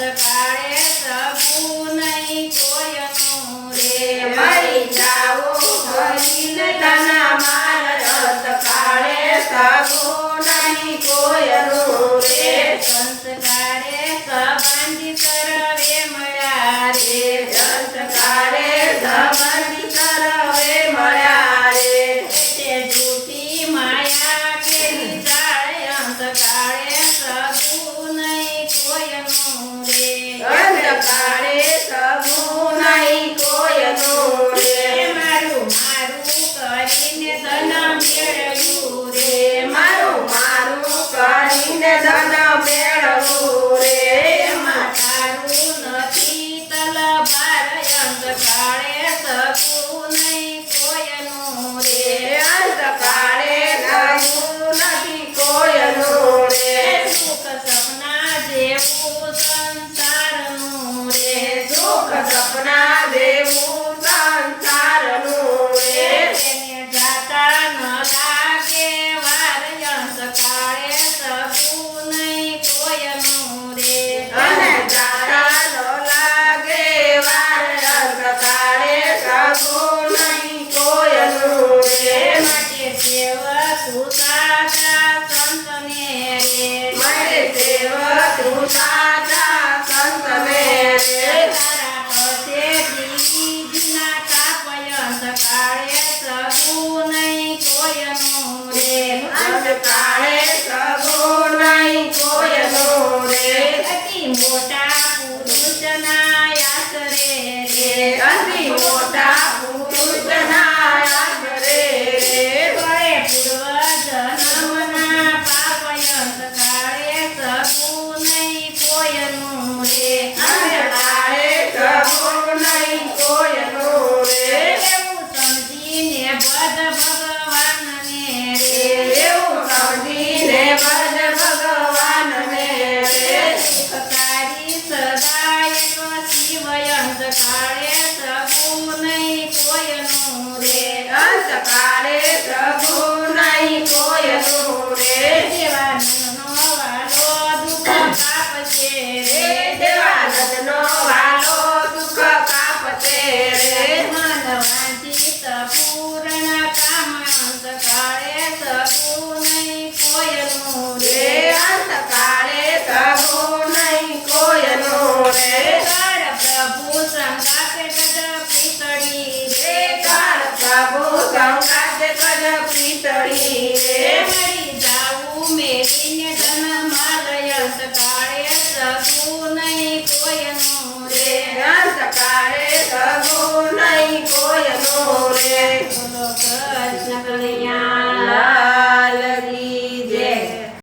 અંતકાળે સગું નહીં કોયનું રે મરી જાવું કરીને તના માર અંતકાળે સગું નહીં કોયનું રે અંતકાળે સંબંધી કરવે મળ્યા રે અંતકાળે સંબંધી કરવે મળ્યા રે તે જૂઠી માયા કેલી ચાળે અંતકાળે સગું નહીં કોયનું રે અંતકાળે સગું નહીં કોયનું રે મારું કરીને ધન મેળવ્યું રે મારું કરીને ધન મેળવું રે તારું નથી તલવાર અંતકાળે સગું નહીં કોયનું રે અંતકાળે નવું નથી કોયનું રે સુખ સપના જેવું સંસારનું રે સુખ સપના દેવું સંસારનું રે તેને જાતા ન લાગે વાર અંતકાળે સગું નહીં કોયનું રે અને જાતા નો લાગે વાર અંતકાળે સગું નહીં કોયનું રે માટે સેવક સાચા સંતને રે મને સેવક સાચા સંતને રે તારા પછે દીના કાપય અંતકાળે સગું નહીં કોયનું રે અંતકાળે સગું નહીં કોયનું રે અતિ મોટા પુરુષના આશરે રે અતિ મોટા પુરુષના આશરે રે ભય પૂર્વ જન્મના પાપય અંતકાળે સગું નહીં કોયનું રે અંતકાળે સગું નહીં કોયનું રે એવું સમજીને બધ ભગવાનને રે એવું સમજીને ભજ ભગવાનને રે તારી સદાય શિવય અંતકાળે સગું નહીં કોયનું રે અંતકાળે સગું નહીં કોયનું રે દેવાનંદનો વાલો દુઃખ કાપશે રે દેવાનંદનો વાલો દુઃખ કાપતે રે માનવાંચિત પૂર્ણ કામ અંતકાળે સગું નહીં કોયનું રે રે અંતકાળે સગું નહીં કોયનું રે કર પ્રભુ સંગાતે ગજ પીતળી રે કર પ્રભુ સંગાતે કદ